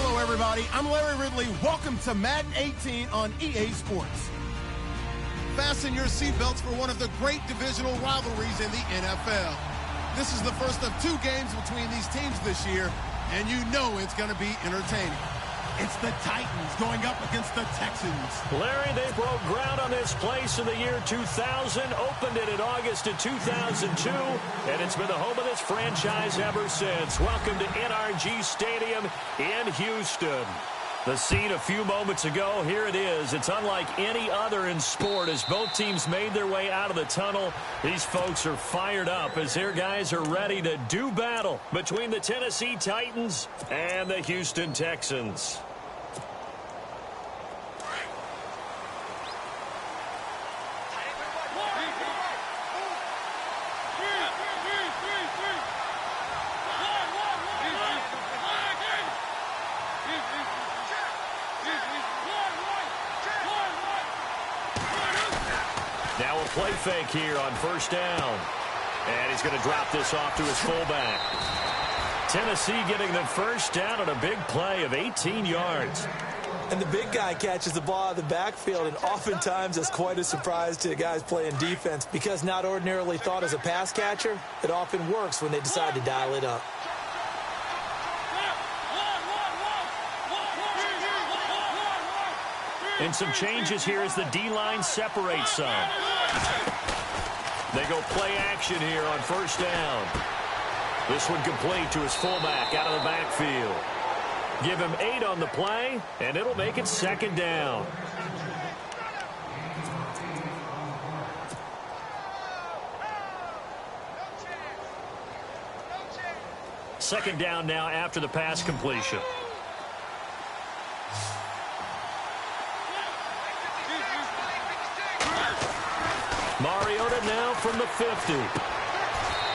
Hello, everybody. I'm Larry Ridley. Welcome to Madden 18 on EA Sports. Fasten your seatbelts for one of the great divisional rivalries in the NFL. This is the first of 2 games between these teams this year, and you know it's going to be entertaining. It's the Titans going up against the Texans. Larry, they broke ground on this place in the year 2000, opened it in August of 2002, and it's been the home of this franchise ever since. Welcome to NRG Stadium in Houston. The scene a few moments ago, here it is. It's unlike any other in sport as both teams made their way out of the tunnel. These folks are fired up as their guys are ready to do battle between the Tennessee Titans and the Houston Texans. Now a play fake here on first down. And he's going to drop this off to his fullback. Tennessee getting the first down on a big play of 18 yards. And the big guy catches the ball out of the backfield, and oftentimes it's quite a surprise to the guys playing defense because not ordinarily thought as a pass catcher, it often works when they decide to dial it up. And some changes here as the D-line separates some. They go play action here on first down. This one complete to his fullback out of the backfield. Give him 8 on the play, and it'll make it second down. Second down now after the pass completion. Mariota now from the 50.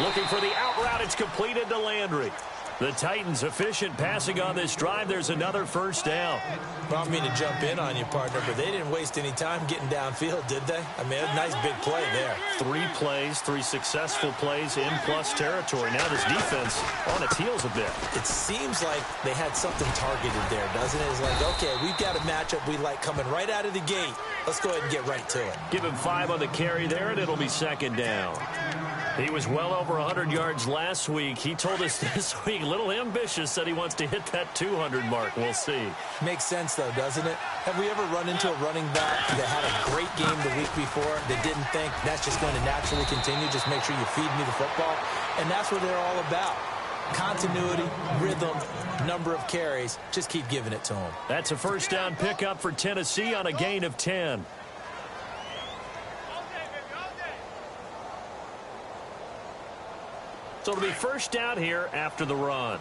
Looking for the out route. It's completed to Landry. The Titans efficient passing on this drive. There's another first down. Well, I don't mean to jump in on you, partner, but they didn't waste any time getting downfield, did they? I mean, a nice big play there. 3 plays, 3 successful plays in plus territory. Now this defense on its heels a bit. It seems like they had something targeted there, doesn't it? It's like, okay, we've got a matchup we like coming right out of the gate. Let's go ahead and get right to it. Give him 5 on the carry there, and it'll be second down. He was well over 100 yards last week. He told us this week, a little ambitious, that he wants to hit that 200 mark. We'll see. Makes sense, though, doesn't it? Have we ever run into a running back that had a great game the week before that didn't think that's just going to naturally continue? Just make sure you feed me the football. And that's what they're all about. Continuity, rhythm, number of carries. Just keep giving it to them. That's a first down pickup for Tennessee on a gain of 10. So it'll be first down here after the run.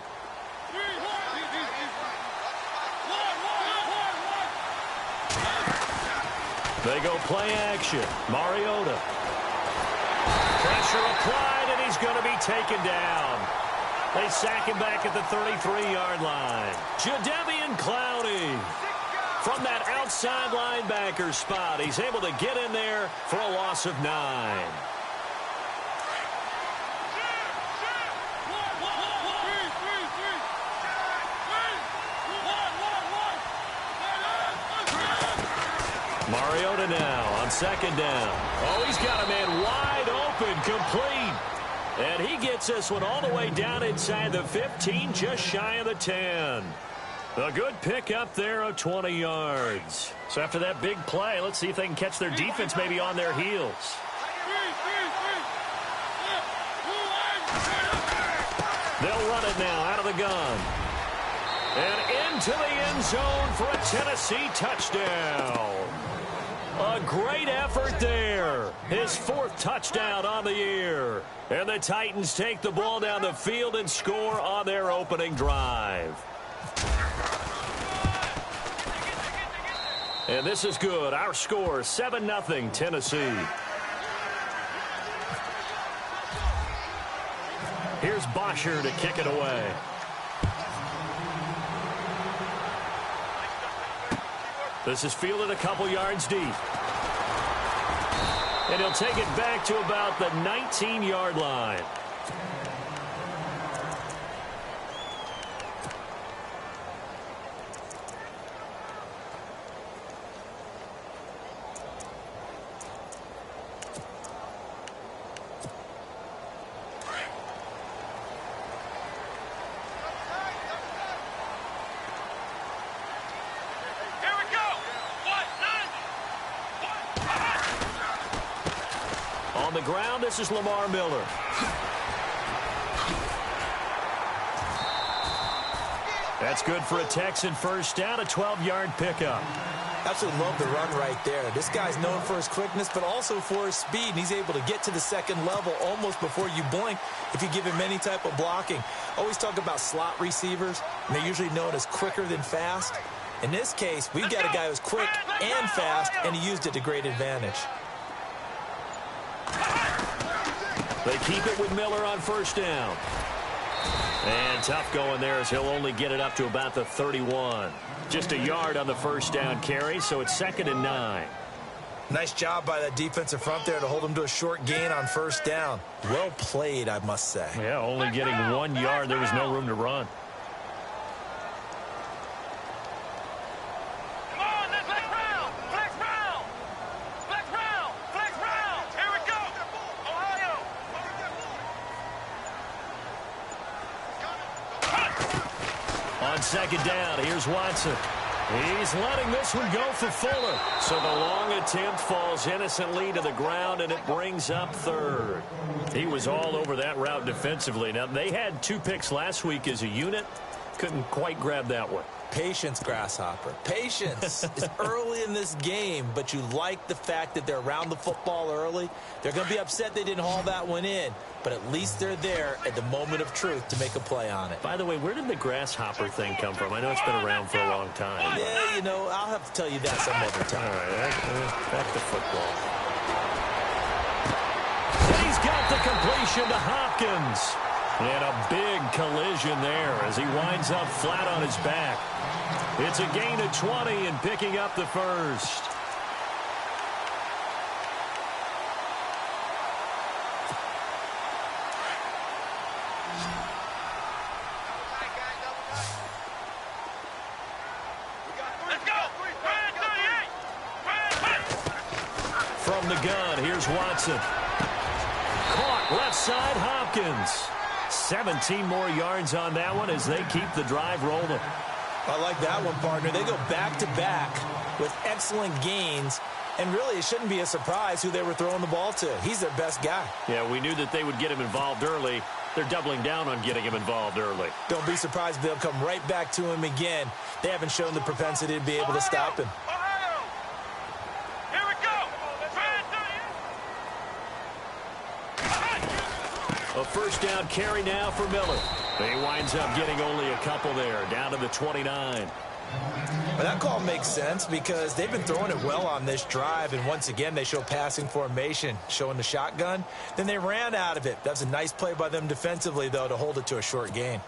They go play action. Mariota. Pressure applied, and he's going to be taken down. They sack him back at the 33-yard line. Jadeveon Clowney. From that outside linebacker spot, he's able to get in there for a loss of 9. Mariota now on second down. Oh, he's got a man wide open, complete. And he gets this one all the way down inside the 15, just shy of the 10. A good pickup there of 20 yards. So after that big play, let's see if they can catch their defense maybe on their heels. They'll run it now out of the gun. And into the end zone for a Tennessee touchdown. A great effort there. His 4th touchdown on the year. And the Titans take the ball down the field and score on their opening drive. And this is good. Our score, 7-0 Tennessee. Here's Bosher to kick it away. This is fielded a couple yards deep. And he'll take it back to about the 19-yard line. the ground, this is Lamar Miller. That's good for a Texan first down, a 12-yard pickup. Absolutely love the run right there. This guy's known for his quickness, but also for his speed, and he's able to get to the second level almost before you blink if you give him any type of blocking. Always talk about slot receivers, and they're usually known as quicker than fast. In this case, we've got a guy who's quick and fast, and he used it to great advantage. They keep it with Miller on first down. And tough going there as he'll only get it up to about the 31. Just a yard on the first down carry, so it's 2nd and 9. Nice job by that defensive front there to hold him to a short gain on first down. Well played, I must say. Yeah, only getting 1 yard. There was no room to run. On second down, here's Watson. He's letting this one go for Fuller. So the long attempt falls innocently to the ground, and it brings up 3rd. He was all over that route defensively. Now, they had 2 picks last week as a unit. Couldn't quite grab that one. Patience, Grasshopper. Patience is early in this game, but you like the fact that they're around the football early. They're going to be upset they didn't haul that one in, but at least they're there at the moment of truth to make a play on it. By the way, where did the Grasshopper thing come from? I know it's been around for a long time. Yeah, you know, I'll have to tell you that some other time. All right, back to football. And he's got the completion to Hopkins. And a big collision there as he winds up flat on his back. It's a gain of 20 and picking up the first. From the gun, here's Watson. Caught left side, Hopkins. 17 more yards on that one as they keep the drive rolling. I like that one, partner. They go back-to-back with excellent gains, and really it shouldn't be a surprise who they were throwing the ball to. He's their best guy. Yeah, we knew that they would get him involved early. They're doubling down on getting him involved early. Don't be surprised if they'll come right back to him again. They haven't shown the propensity to be able to stop him. A first down carry now for Miller. He winds up getting only a couple there, down to the 29. Well, that call makes sense because they've been throwing it well on this drive, and once again they show passing formation, showing the shotgun. Then they ran out of it. That's a nice play by them defensively, though, to hold it to a short gain.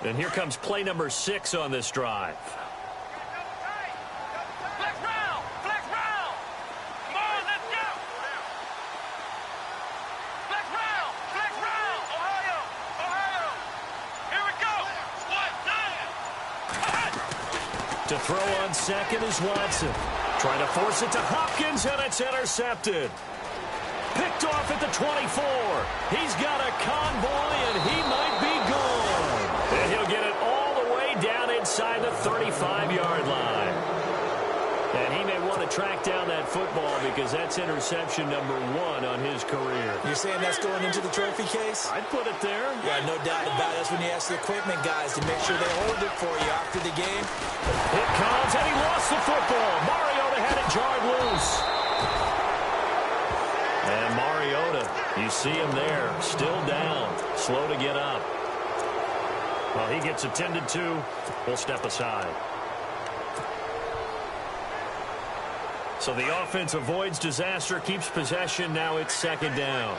And here comes play number 6 on this drive. To throw on second is Watson. Trying to force it to Hopkins, and it's intercepted. Picked off at the 24. He's got a convoy, and he might be gone. And he'll get it all the way down inside the 35-yard line. And he may want to track down that football because that's interception number 1 on his career. You're saying that's going into the trophy case? I'd put it there. Yeah, no doubt about it. That's when you ask the equipment guys to make sure they hold it for you after the game. It comes, and he lost the football. Mariota had it jarred loose. And Mariota, you see him there, still down, slow to get up. Well, he gets attended to. We'll step aside. So the offense avoids disaster, keeps possession. Now it's second down.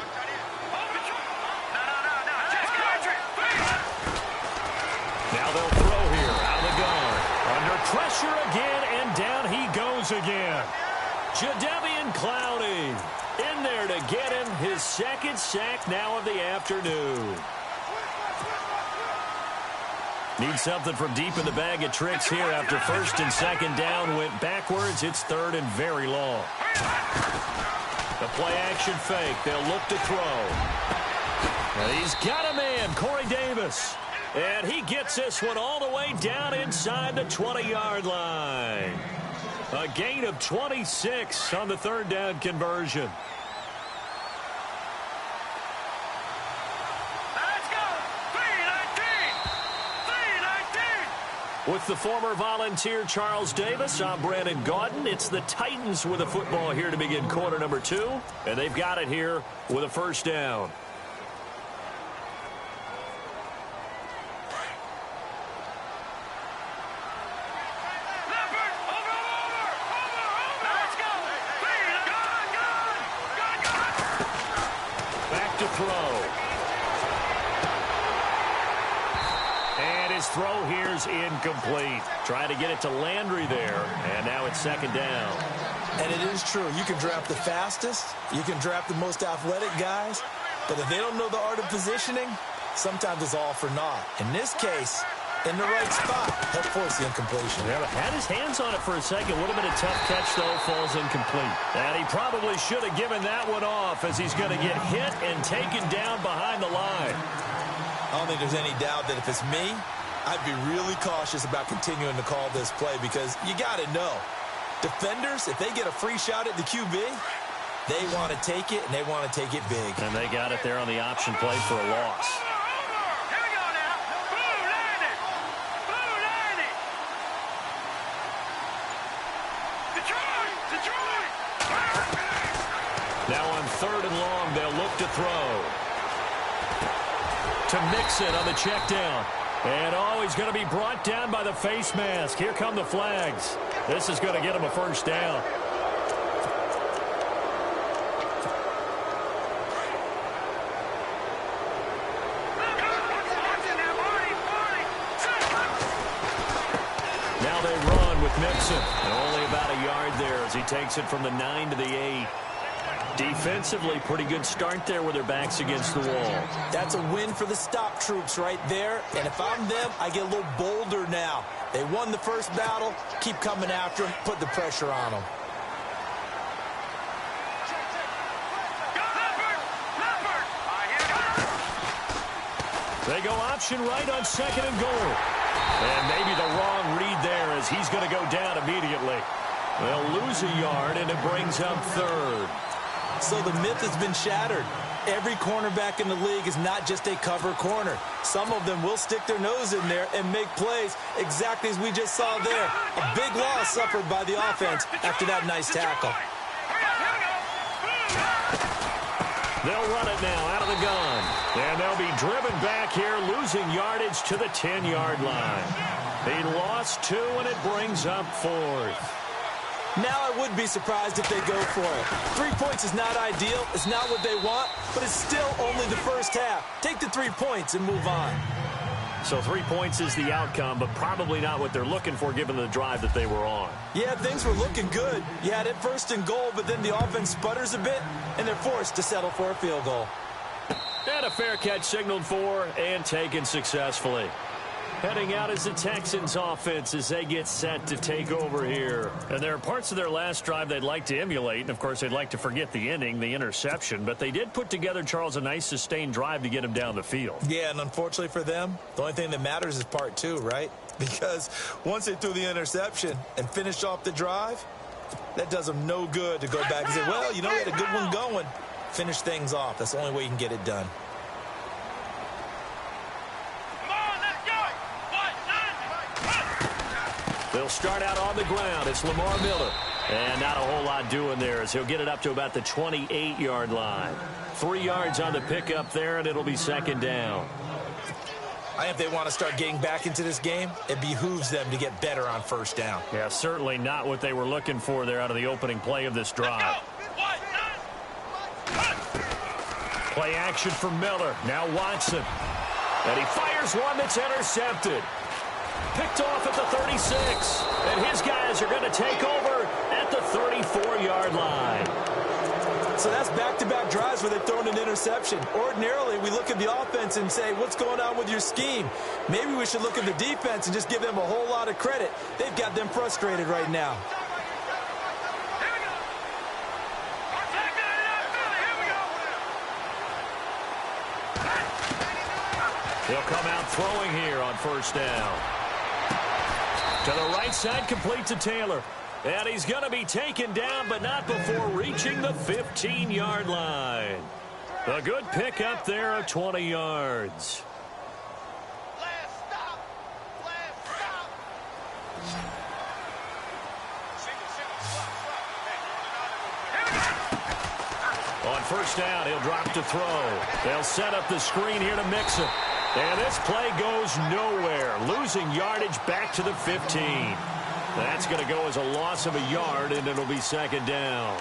Now they'll throw here out of the gun. Under pressure again, and down he goes again. Jadeveon Clowney in there to get him his second sack now of the afternoon. Need something from deep in the bag of tricks here after first and second down went backwards. It's third and very long. The play-action fake. They'll look to throw. And he's got a man, Corey Davis. And he gets this one all the way down inside the 20-yard line. A gain of 26 on the third down conversion. With the former Volunteer Charles Davis, I'm Brandon Gaudin. It's the Titans with a football here to begin quarter number 2, and they've got it here with a first down. Back to throw. Throw here's incomplete. Trying to get it to Landry there, and now it's second down. And it is true. You can draft the fastest, you can draft the most athletic guys, but if they don't know the art of positioning, sometimes it's all for naught. In this case, in the right spot, help force the incompletion. Yeah, had his hands on it for a second. Would have been a tough catch, though. Falls incomplete. And he probably should have given that one off as he's going to get hit and taken down behind the line. I don't think there's any doubt that if it's me, I'd be really cautious about continuing to call this play because you got to know, defenders, if they get a free shot at the QB, they want to take it, and they want to take it big. And they got it there on the option play for a loss. Here we go now. Blue landed. Blue landed. Detroit. Now on third and long, they'll look to throw. To Mixon on the check down. And, he's going to be brought down by the face mask. Here come the flags. This is going to get him a first down. Now they run with Mixon. And only about a yard there as he takes it from the 9 to the 8. Defensively, pretty good start there with their backs against the wall. That's a win for the stop troops right there. And if I'm them, I get a little bolder now. They won the first battle. Keep coming after them. Put the pressure on them. They go option right on second and goal. And maybe the wrong read there as he's going to go down immediately. They'll lose a yard, and it brings up third. So the myth has been shattered. Every cornerback in the league is not just a cover corner. Some of them will stick their nose in there and make plays exactly as we just saw there. A big loss suffered by the offense after that nice tackle. They'll run it now out of the gun. And they'll be driven back here, losing yardage to the 10-yard line. He lost 2, and it brings up fourth. Now I would be surprised if they go for it. 3 points is not ideal. It's not what they want, but it's still only the first half. Take the 3 points and move on. So 3 points is the outcome, but probably not what they're looking for given the drive that they were on. Yeah, things were looking good. You had it first and goal, but then the offense sputters a bit, and they're forced to settle for a field goal. And a fair catch signaled for and taken successfully. Heading out is the Texans offense as they get set to take over here. And there are parts of their last drive they'd like to emulate. And, of course, they'd like to forget the ending, the interception. But they did put together, Charles, a nice sustained drive to get him down the field. Yeah, and unfortunately for them, the only thing that matters is part 2, right? Because once they threw the interception and finished off the drive, that does them no good to go back and say, well, you know, we had a good one going. Finish things off. That's the only way you can get it done. They'll start out on the ground. It's Lamar Miller. And not a whole lot doing there as he'll get it up to about the 28-yard line. 3 yards on the pickup there, and it'll be second down. I think if they want to start getting back into this game, it behooves them to get better on first down. Yeah, certainly not what they were looking for there out of the opening play of this drive. Play action for Miller. Now Watson. And he fires one that's intercepted. Picked off at the 36. And his guys are going to take over at the 34-yard line. So that's back-to-back drives where they've thrown an interception. Ordinarily, we look at the offense and say, what's going on with your scheme? Maybe we should look at the defense and just give them a whole lot of credit. They've got them frustrated right now. He'll come out throwing here on first down. To the right side, complete to Taylor. And he's going to be taken down, but not before reaching the 15-yard line. A good pick up there of 20 yards. On first down, he'll drop to throw. They'll set up the screen here to Mixon. And this play goes nowhere. Losing yardage back to the 15. That's going to go as a loss of a yard, and it'll be second down.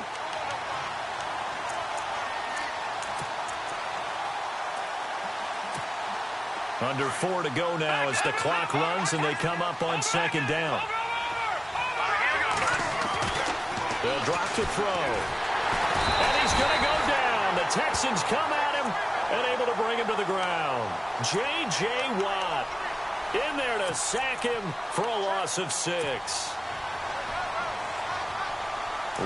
Under 4 to go now as the clock runs, and they come up on second down. They'll drop to throw. And he's going to go down. The Texans come at him and able to bring him to the ground. J.J. Watt in there to sack him for a loss of 6.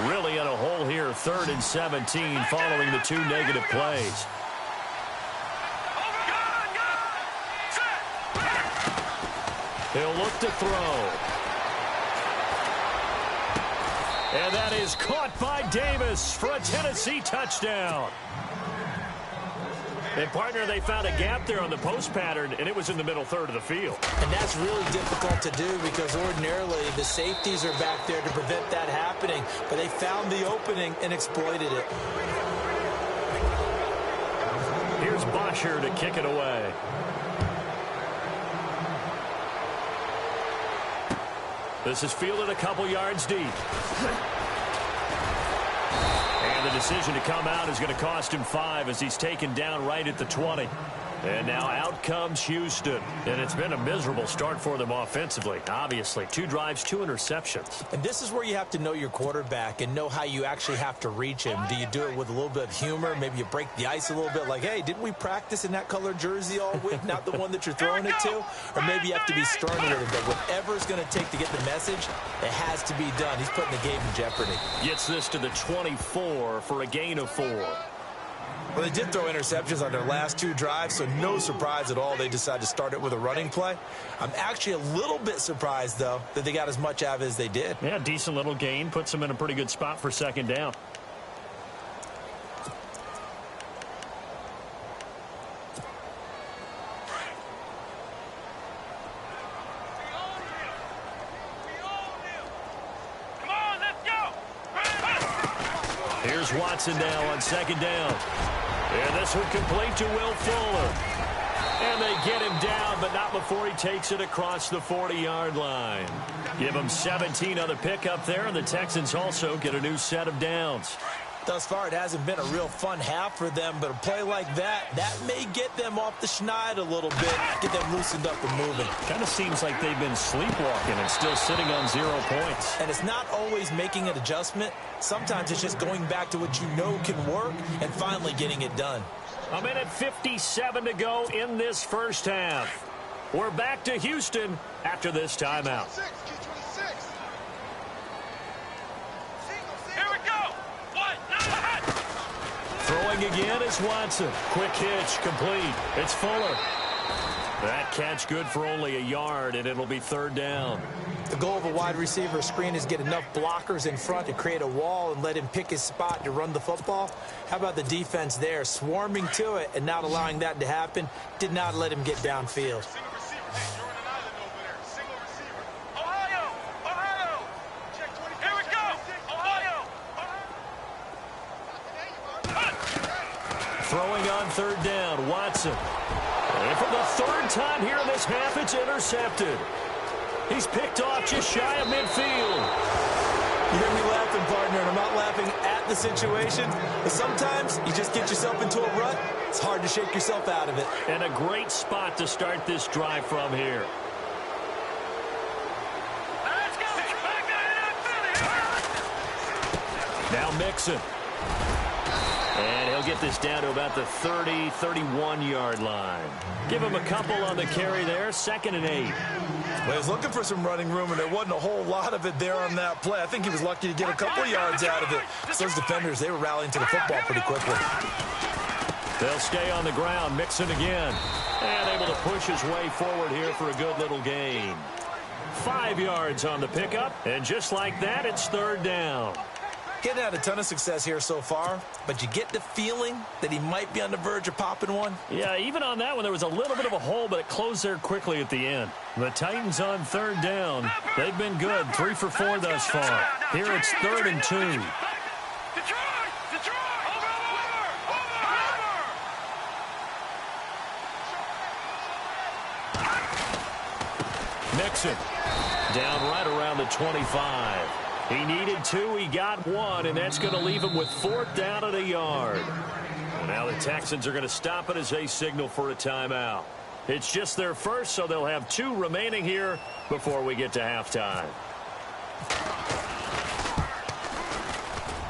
Really in a hole here, 3rd and 17 following the 2 negative plays. He'll look to throw. And that is caught by Davis for a Tennessee touchdown. And, partner, they found a gap there on the post pattern, and it was in the middle third of the field. And that's really difficult to do because ordinarily the safeties are back there to prevent that happening. But they found the opening and exploited it. Here's Bosher to kick it away. This is fielded a couple yards deep. And the decision to come out is going to cost him 5 as he's taken down right at the 20. And now out comes Houston. And it's been a miserable start for them offensively, obviously. 2 drives, 2 interceptions. And this is where you have to know your quarterback and know how you actually have to reach him. Do you do it with a little bit of humor? Maybe you break the ice a little bit like, hey, didn't we practice in that color jersey all week? Not the one that you're throwing it to? Or maybe you have to be stern with it. But whatever it's going to take to get the message, it has to be done. He's putting the game in jeopardy. Gets this to the 24 for a gain of 4. Well, they did throw interceptions on their last 2 drives, so no surprise at all they decided to start it with a running play. I'm actually a little bit surprised, though, that they got as much out of it as they did. Yeah, decent little gain. Puts them in a pretty good spot for second down. Here's Watson now on second down. And this one complete to Will Fuller. And they get him down, but not before he takes it across the 40-yard line. Give him 17 on the pickup there, and the Texans also get a new set of downs. Thus far, it hasn't been a real fun half for them, but a play like that may get them off the schneid a little bit, get them loosened up and moving. Kind of seems like they've been sleepwalking and still sitting on 0 points. And it's not always making an adjustment. Sometimes it's just going back to what you know can work and finally getting it done. A minute 57 to go in this first half. We're back to Houston after this timeout. Throwing again is Watson. Quick hitch, complete. It's Fuller. That catch good for only a yard, and it'll be 3rd down. The goal of a wide receiver screen is get enough blockers in front to create a wall and let him pick his spot to run the football. How about the defense there, swarming to it and not allowing that to happen? Did not let him get downfield. Throwing on 3rd down, Watson. And for the 3rd time here in this half, it's intercepted. He's picked off just shy of midfield. You hear me laughing, partner, and I'm not laughing at the situation. But sometimes you just get yourself into a rut. It's hard to shake yourself out of it. And a great spot to start this drive from here. Now Mixon. And he'll get this down to about the 30, 31-yard line. Give him a couple on the carry there, 2nd and 8. Well, he was looking for some running room, and there wasn't a whole lot of it there on that play. I think he was lucky to get a couple yards out of it. So those defenders, they were rallying to the football pretty quickly. They'll stay on the ground, Mixon again. And able to push his way forward here for a good little gain. 5 yards on the pickup, and just like that, it's third down. Getting had a ton of success here so far, but you get the feeling that he might be on the verge of popping one. Yeah, even on that one, there was a little bit of a hole, but it closed there quickly at the end. The Titans on third down. They've been good, 3 for 4 thus far. Here it's 3rd and 2. Mixon down right around the 25. He needed 2, he got 1, and that's going to leave him with 4th down at a yard. Well, now the Texans are going to stop it as they signal for a timeout. It's just their first, so they'll have 2 remaining here before we get to halftime.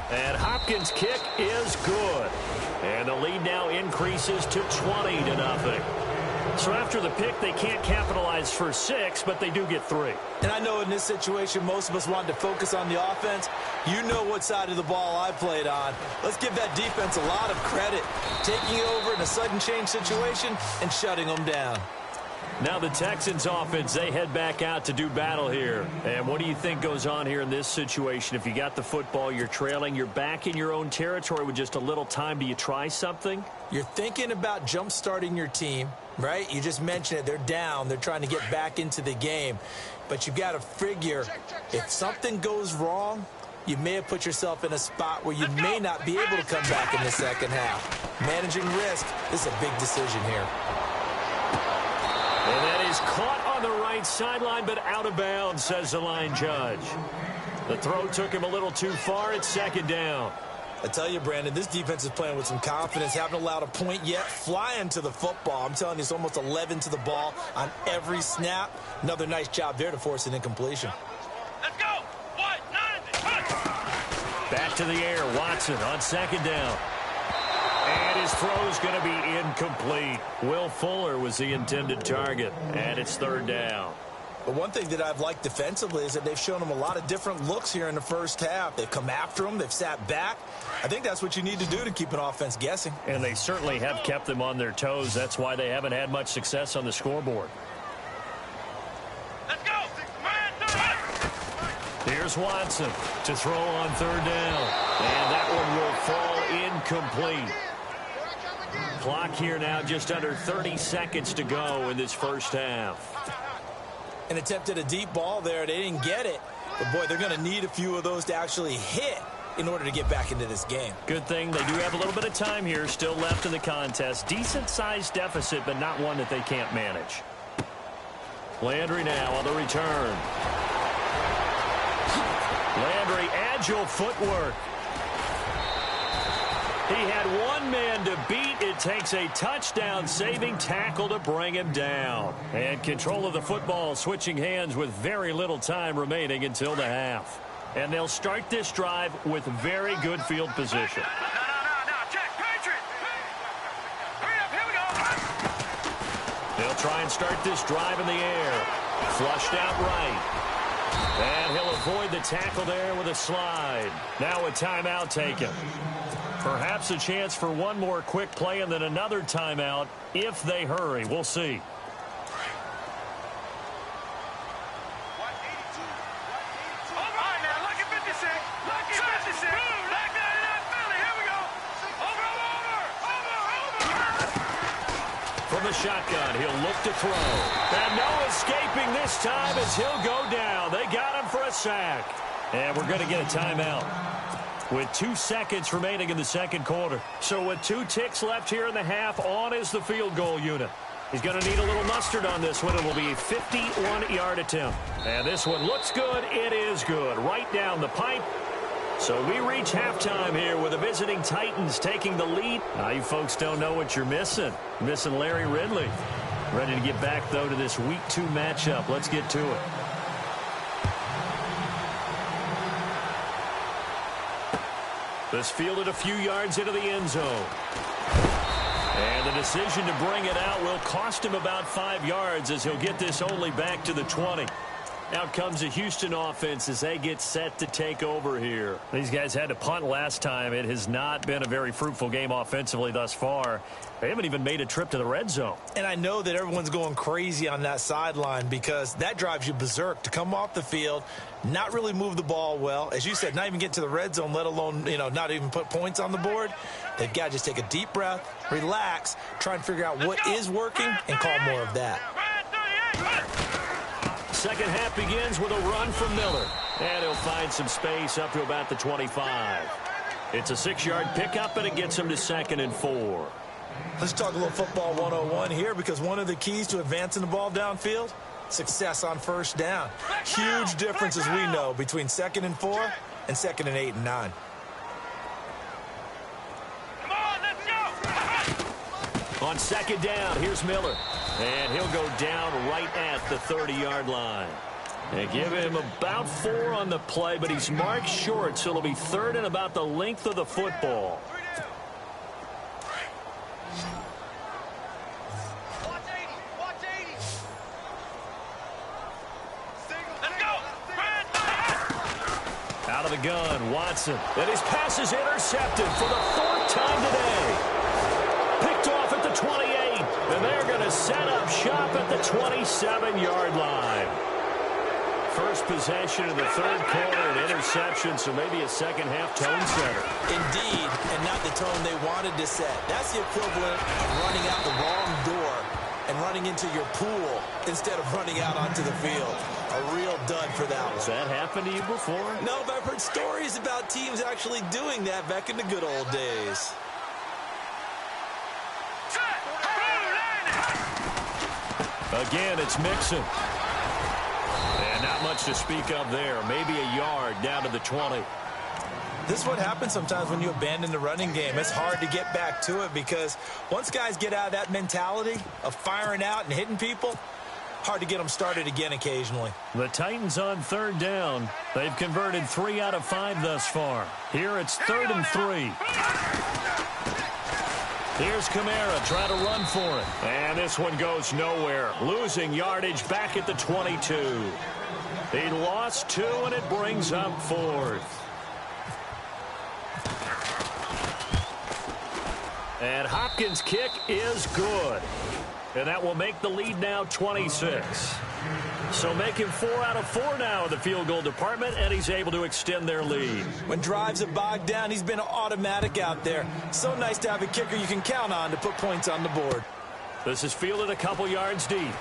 And Hopkins' kick is good. And the lead now increases to 20-0. So after the pick, they can't capitalize for 6, but they do get 3. And I know in this situation, most of us wanted to focus on the offense. You know what side of the ball I played on. Let's give that defense a lot of credit. Taking over in a sudden change situation and shutting them down. Now the Texans offense, they head back out to do battle here. And what do you think goes on here in this situation? If you got the football, you're trailing, you're back in your own territory with just a little time. Do you try something? You're thinking about jump-starting your team, right? You just mentioned it. They're down. They're trying to get back into the game. But you've got to figure if something goes wrong, you may have put yourself in a spot where you may not be able to come back in the second half. Managing risk is a big decision here. And that is caught on the right sideline, but out of bounds, says the line judge. The throw took him a little too far. It's 2nd down. I tell you, Brandon, this defense is playing with some confidence. Haven't allowed a point yet. Flying to the football. I'm telling you, it's almost 11 to the ball on every snap. Another nice job there to force an incompletion. Let's go. What? Back to the air. Watson on 2nd down. And his throw's going to be incomplete. Will Fuller was the intended target. And it's 3rd down. But one thing that I've liked defensively is that they've shown him a lot of different looks here in the first half. They've come after him. They've sat back. I think that's what you need to do to keep an offense guessing. And they certainly have kept them on their toes. That's why they haven't had much success on the scoreboard. Let's go. Here's Watson to throw on 3rd down. And that one will fall incomplete. Clock here now just under 30 seconds to go in this first half. And attempted a deep ball there. They didn't get it. But, boy, they're going to need a few of those to actually hit in order to get back into this game. Good thing they do have a little bit of time here still left in the contest. Decent-sized deficit, but not one that they can't manage. Landry now on the return. Landry, agile footwork. He had one man to beat. It takes a touchdown-saving tackle to bring him down. And control of the football switching hands with very little time remaining until the half. And they'll start this drive with very good field position. No. Check. Patriot. Hurry up. Here we go. They'll try and start this drive in the air. Flushed out right. And he'll avoid the tackle there with a slide. Now a timeout taken. Perhaps a chance for one more quick play and then another timeout if they hurry. We'll see. All right, now look at 56. Look at 56. Back down in that Philly. Here we go. Over. From the shotgun, he'll look to throw. And no escaping this time as he'll go down. They got him for a sack. And we're going to get a timeout with 2 seconds remaining in the second quarter. So with 2 ticks left here in the half, on is the field goal unit. He's going to need a little mustard on this one. It will be a 51-yard attempt. And this one looks good. It is good. Right down the pipe. So we reach halftime here with the visiting Titans taking the lead. Now you folks don't know what you're missing. Missing Larry Ridley. Ready to get back, though, to this Week 2 matchup. Let's get to it. This fielded a few yards into the end zone. And the decision to bring it out will cost him about 5 yards as he'll get this only back to the 20. Out comes the Houston offense as they get set to take over here. These guys had to punt last time. It has not been a very fruitful game offensively thus far. They haven't even made a trip to the red zone. And I know that everyone's going crazy on that sideline because that drives you berserk to come off the field, not really move the ball well. As you said, not even get to the red zone, let alone, not even put points on the board. They've got to just take a deep breath, relax, try and figure out what is working and call more of that. Second half begins with a run from Miller. And he'll find some space up to about the 25. It's a 6-yard pickup, and it gets him to 2nd and 4. Let's talk a little football 101 here because one of the keys to advancing the ball downfield, success on first down. Huge difference, as we know, between 2nd and 4 and 2nd and 8 and 9. Come on, let's go. On 2nd down, here's Miller. And he'll go down right at the 30-yard line. They give him about 4 on the play, but he's marked short, so it'll be 3rd and about the length of the football. Watch 80. Watch 80. Let's go. Out of the gun, Watson. And his pass is intercepted for the 4th time today. Picked off at the 28. And they're going to set up shop at the 27-yard line. First possession of the 3rd quarter, an interception, so maybe a second-half tone setter. Indeed, and not the tone they wanted to set. That's the equivalent of running out the wrong door and running into your pool instead of running out onto the field. A real dud for that one. Has that happened to you before? No, but I've heard stories about teams actually doing that back in the good old days. Again, it's Mixon. And not much to speak of there. Maybe a yard down to the 20. This is what happens sometimes when you abandon the running game. It's hard to get back to it because once guys get out of that mentality of firing out and hitting people, hard to get them started again occasionally. The Titans on 3rd down. They've converted 3 out of 5 thus far. Here it's 3rd and 3. Here's Kamara trying to run for it. And this one goes nowhere. Losing yardage back at the 22. He lost 2, and it brings up 4th. And Hopkins' kick is good. And that will make the lead now 26. So making 4 out of 4 now in the field goal department, and he's able to extend their lead. When drives are bogged down, he's been automatic out there. So nice to have a kicker you can count on to put points on the board. This is fielded a couple yards deep.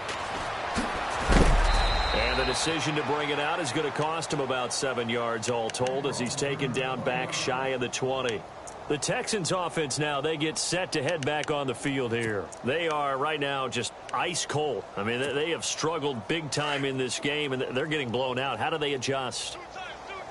And the decision to bring it out is going to cost him about 7 yards all told as he's taken down back shy of the 20. The Texans offense now, they get set to head back on the field here. They are right now just ice cold. I mean, they have struggled big time in this game, and they're getting blown out. How do they adjust?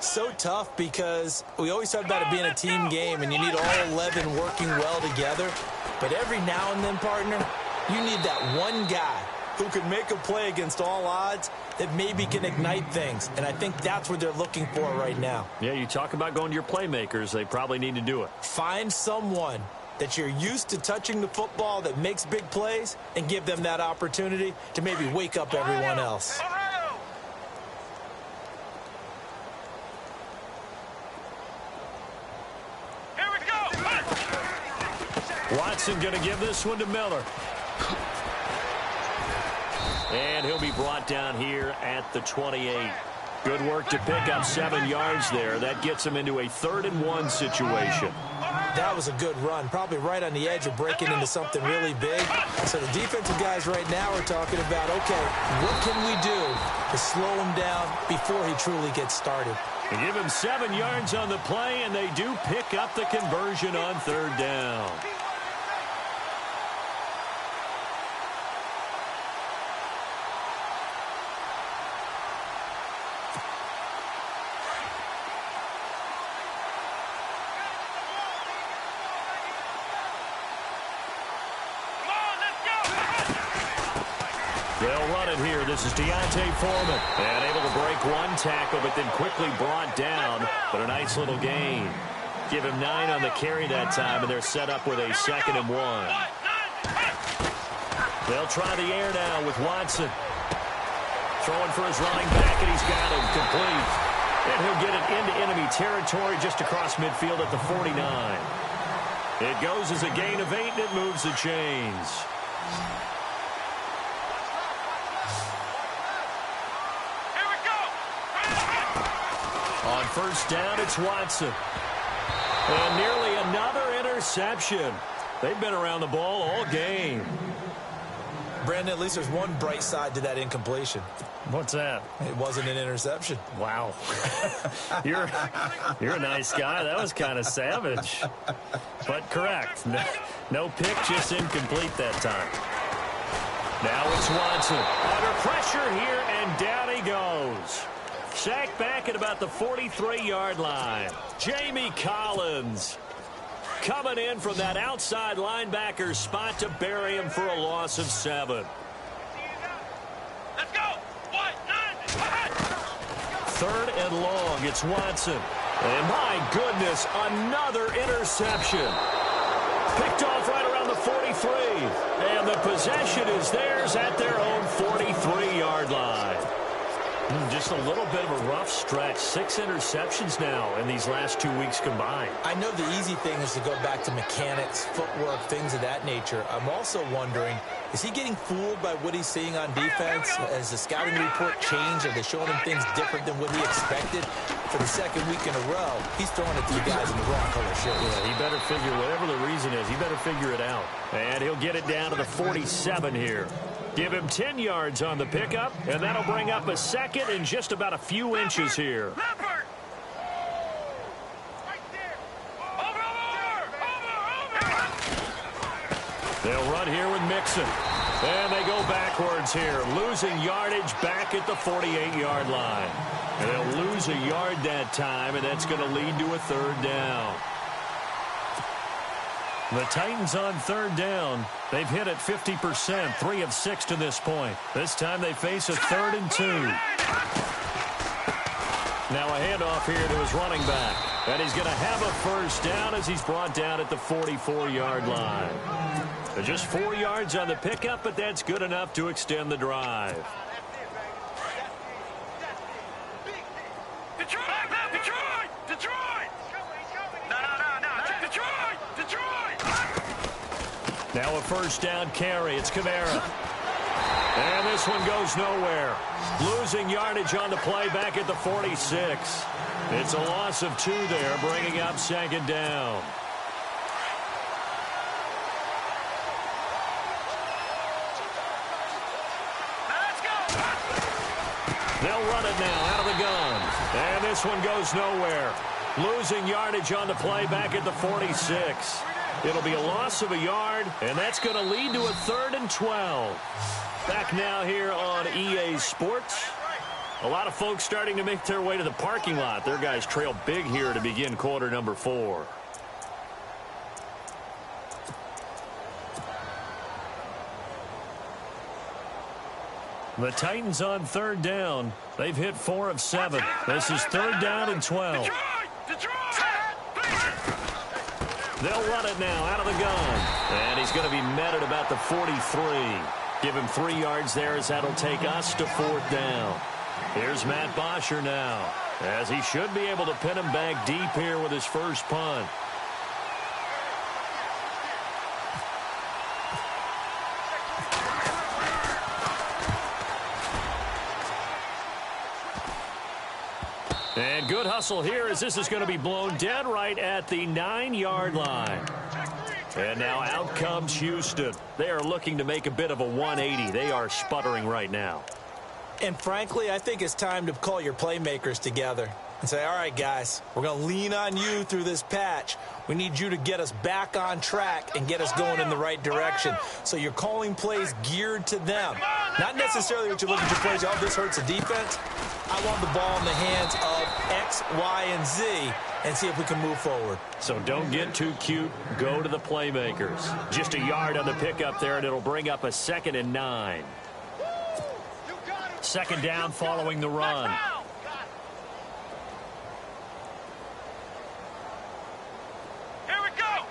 So tough because we always talk about it being a team game, and you need all 11 working well together. But every now and then, partner, you need that one guy who can make a play against all odds that maybe can ignite things. And I think that's what they're looking for right now. Yeah, you talk about going to your playmakers. They probably need to do it. Find someone that you're used to touching the football that makes big plays and give them that opportunity to maybe wake up everyone else. Here we go. Watson going to give this one to Miller. And he'll be brought down here at the 28. Good work to pick up 7 yards there. That gets him into a 3rd and 1 situation. That was a good run, probably right on the edge of breaking into something really big. So the defensive guys right now are talking about, okay, what can we do to slow him down before he truly gets started? They give him 7 yards on the play, and they do pick up the conversion on 3rd down. They'll run it here. This is Deontay Foreman. And able to break one tackle, but then quickly brought down. But a nice little gain. Give him 9 on the carry that time, and they're set up with a 2nd and 1. They'll try the air now with Watson. Throwing for his running back, and he's got him complete. And he'll get it into enemy territory just across midfield at the 49. It goes as a gain of 8, and it moves the chains. Here we go. On first down, it's Watson. And nearly another interception. They've been around the ball all game. Brandon, at least there's one bright side to that incompletion. What's that? It wasn't an interception. Wow. You're a nice guy. That was kind of savage. But correct. No pick, just incomplete that time. Now it's Watson. Under pressure here, and down he goes. Sacked back at about the 43-yard line. Jamie Collins coming in from that outside linebacker spot to bury him for a loss of 7. Let's go. 1-9. Third and long, it's Watson. And my goodness, another interception. Picked off right around the 43. And the possession is theirs at their own 43-yard line. Just a little bit of a rough stretch. 6 interceptions now in these last 2 weeks combined. I know the easy thing is to go back to mechanics, footwork, things of that nature. I'm also wondering, is he getting fooled by what he's seeing on defense? Has the scouting report changed? Are they showing him things different than what he expected? For the second week in a row, he's throwing it to the guys in the wrong color shirt. Yeah, he better figure, whatever the reason is, he better figure it out. And he'll get it down to the 47 here. Give him 10 yards on the pickup, and that'll bring up a second in just about a few inches here. Leopard. Right there. Over. They'll run here with Mixon. And they go backwards here, losing yardage back at the 48-yard line. And they'll lose a yard that time, and that's going to lead to a third down. The Titans on third down. They've hit it 50%, 3 of 6 to this point. This time they face a 3rd and 2. Now a handoff here to his running back. And he's going to have a first down as he's brought down at the 44-yard line. Just 4 yards on the pickup, but that's good enough to extend the drive. Detroit! Detroit! Detroit! No. Detroit! Now a first down carry. It's Kamara. And this one goes nowhere. Losing yardage on the play back at the 46. It's a loss of 2 there, bringing up second down. Let's go! They'll run it now out of the gun. And this one goes nowhere. Losing yardage on the play back at the 46. It'll be a loss of a yard, and that's going to lead to a 3rd and 12. Back now here on EA Sports. A lot of folks starting to make their way to the parking lot. Their guys trail big here to begin quarter number 4. The Titans on third down. They've hit 4 of 7. This is 3rd down and 12. Detroit! They'll run it now out of the gun. And he's going to be met at about the 43. Give him 3 yards there as that'll take us to 4th down. Here's Matt Bosher now, as he should be able to pin him back deep here with his first punt. And good hustle here as this is going to be blown dead right at the 9-yard line. And now out comes Houston. They are looking to make a bit of a 180. They are sputtering right now. And frankly, I think it's time to call your playmakers together and say, all right, guys, we're going to lean on you through this patch. We need you to get us back on track and get us going in the right direction. So you're calling plays geared to them. Not necessarily what you look at your plays, oh, this hurts the defense. I want the ball in the hands of X, Y, and Z and see if we can move forward. So don't get too cute. Go to the playmakers. Just a yard on the pickup there, and it'll bring up a 2nd and 9. 2nd down following the run. Here we go!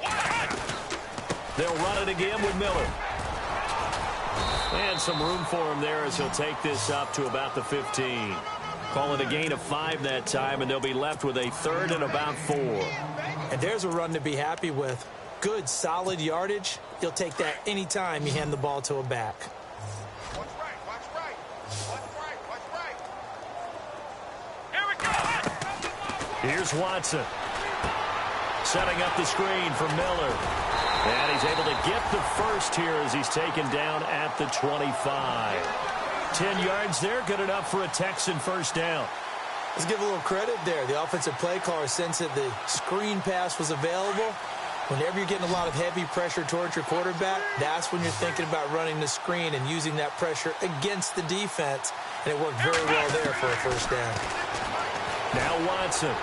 1-9! They'll run it again with Miller. And some room for him there as he'll take this up to about the 15. Call it a gain of 5 that time, and they'll be left with a 3rd and about 4. And there's a run to be happy with. Good, solid yardage. You'll take that any time you hand the ball to a back. Watch right, watch right. Watch right, watch right. Here we go. Here's Watson. Setting up the screen for Miller. And he's able to get the first here as he's taken down at the 25. 10 yards there, good enough for a Texan first down. Let's give a little credit there. The offensive play caller sensed that the screen pass was available. Whenever you're getting a lot of heavy pressure towards your quarterback, that's when you're thinking about running the screen and using that pressure against the defense. And it worked very well there for a first down. Now Watson.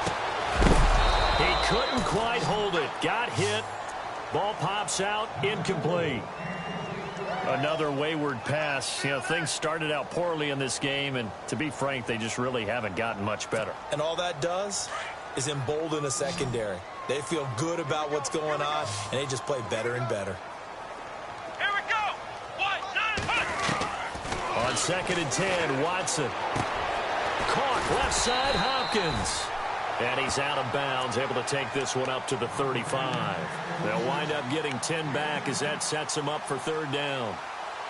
He couldn't quite hold it. Got hit. Ball pops out, incomplete. Another wayward pass. You know, things started out poorly in this game, and to be frank, they just really haven't gotten much better. And all that does is embolden a secondary. They feel good about what's going on, and they just play better and better. Here we go. 1, 9, 1. On 2nd and 10, Watson. Caught left side, Hopkins. And he's out of bounds, able to take this one up to the 35. They'll wind up getting 10 back as that sets him up for 3rd down.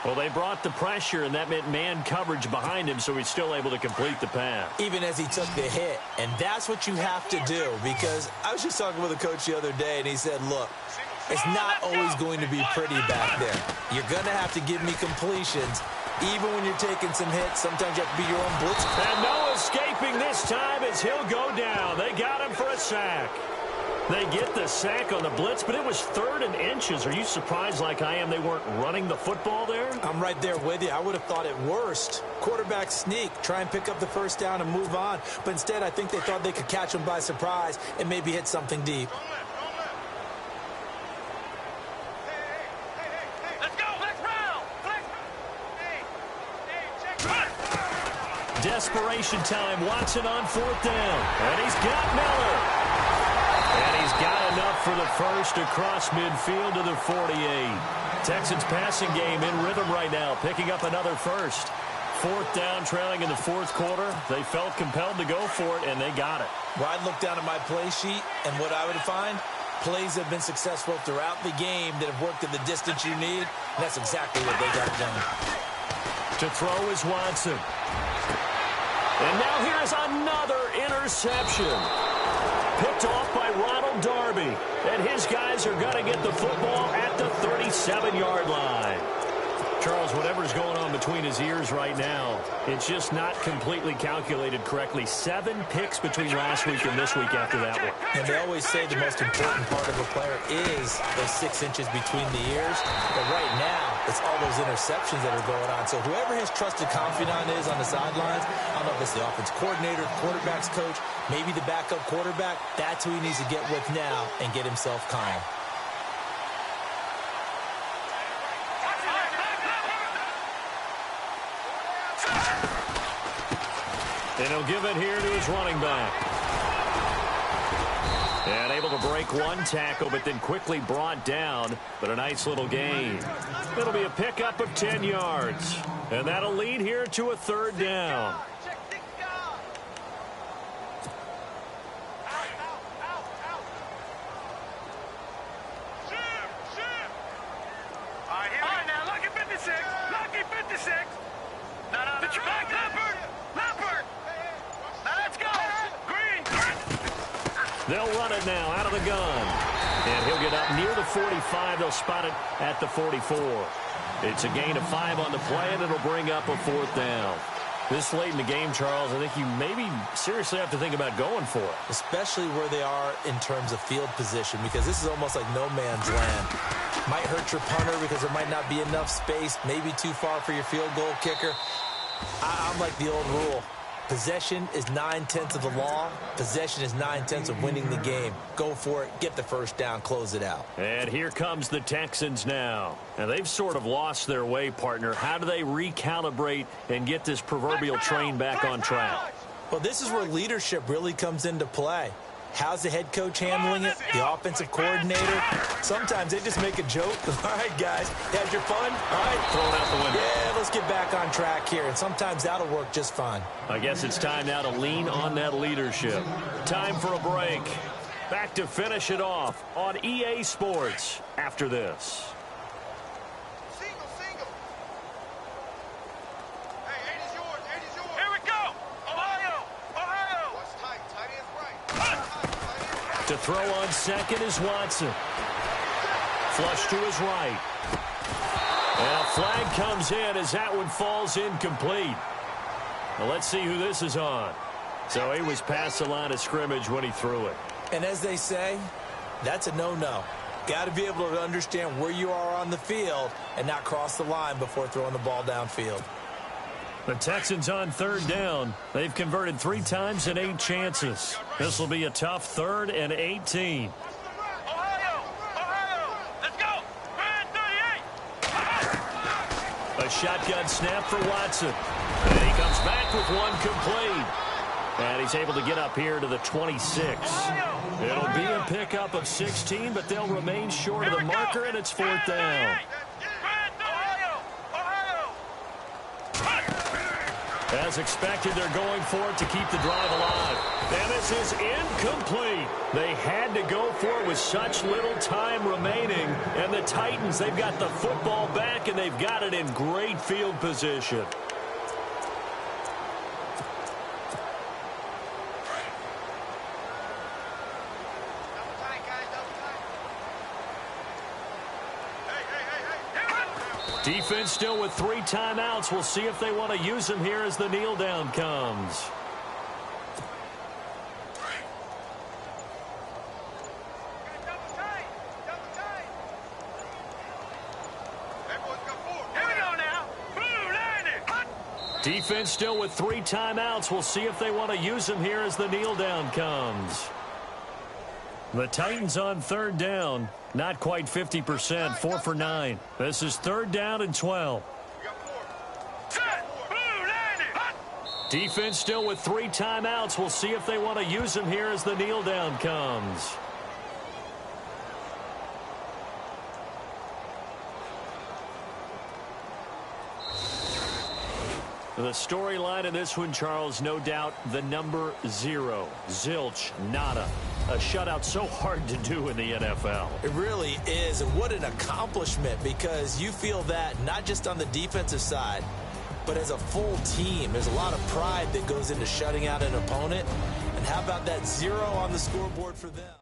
Well, they brought the pressure, and that meant man coverage behind him, so he's still able to complete the pass. Even as he took the hit. And that's what you have to do, because I was just talking with a coach the other day, and he said, look, it's not always going to be pretty back there. You're going to have to give me completions. Even when you're taking some hits, sometimes you have to be your own blitz. And no escaping this time as he'll go down. They got him for a sack. They get the sack on the blitz, but it was 3rd and inches. Are you surprised like I am they weren't running the football there? I'm right there with you. I would have thought it worst. Quarterback sneak, try and pick up the first down and move on. But instead, I think they thought they could catch him by surprise and maybe hit something deep. Desperation time. Watson on 4th down. And he's got Miller. And he's got enough for the first across midfield to the 48. Texans passing game in rhythm right now, picking up another first. 4th down, trailing in the 4th quarter. They felt compelled to go for it, and they got it. Well, I'd look down at my play sheet, and what I would find, plays have been successful throughout the game that have worked at the distance you need, and that's exactly what they got done. To throw is Watson. And now here is another interception. Picked off by Ronald Darby. And his guys are going to get the football at the 37-yard line. Charles, whatever's going on between his ears right now, it's just not completely calculated correctly. 7 picks between last week and this week after that one. And they always say the most important part of a player is those 6 inches between the ears. But right now, it's all those interceptions that are going on. So whoever his trusted confidant is on the sidelines, I don't know if it's the offense coordinator, quarterback's coach, maybe the backup quarterback, that's who he needs to get with now and get himself calm. And he'll give it here to his running back. And able to break one tackle, but then quickly brought down. But a nice little gain. It'll be a pickup of 10 yards. And that'll lead here to a 3rd down. All right, now, lucky 56. Lucky 56. No, get your back, Leopard. Leopard. Now, let's go. Green. They'll run it now out of the gun. And he'll get up near the 45. They'll spot it at the 44. It's a gain of 5 on the play, and it'll bring up a 4th down. This late in the game, Charles, I think you maybe seriously have to think about going for it. Especially where they are in terms of field position, because this is almost like no man's land. Might hurt your punter because there might not be enough space, maybe too far for your field goal kicker. I'm like the old rule. Possession is 9/10 of the law. Possession is 9/10 of winning the game. Go for it. Get the first down. Close it out. And here comes the Texans now. And they've sort of lost their way, partner. How do they recalibrate and get this proverbial train back on track? Well, this is where leadership really comes into play. How's the head coach handling it? The offensive coordinator? Sometimes they just make a joke. All right, guys, had your fun? All right. Throw it out the window. Yeah, let's get back on track here, and sometimes that'll work just fine. I guess it's time now to lean on that leadership. Time for a break. Back to finish it off on EA Sports after this. Single. Hey, 8 is yours. Here we go. Ohio. Watch tight end's right. To throw on second is Watson. Flush to his right. And a flag comes in as that one falls incomplete. Well, let's see who this is on. So he was past the line of scrimmage when he threw it. And as they say, that's a no-no. Got to be able to understand where you are on the field and not cross the line before throwing the ball downfield. The Texans on third down. They've converted 3 times in 8 chances. This will be a tough 3rd and 18. Ohio. Let's go. 38. A shotgun snap for Watson. And he comes back with one complete. And he's able to get up here to the 26. It'll be a pickup of 16, but they'll remain short of the marker, and it's 4th down. As expected, they're going for it to keep the drive alive. And this is incomplete. They had to go for it with such little time remaining. And the Titans, they've got the football back, and they've got it in great field position. Defense still with 3 timeouts. We'll see if they want to use them here as the kneel down comes. Defense still with 3 timeouts. We'll see if they want to use them here as the kneel down comes. The Titans on 3rd down. Not quite 50%, 4 for 9. This is 3rd down and 12. Defense still with 3 timeouts. We'll see if they want to use them here as the kneel down comes. The storyline in this one, Charles, no doubt the number 0. Zilch, nada. A shutout so hard to do in the NFL. It really is, and what an accomplishment, because you feel that not just on the defensive side, but as a full team. There's a lot of pride that goes into shutting out an opponent. And how about that 0 on the scoreboard for them?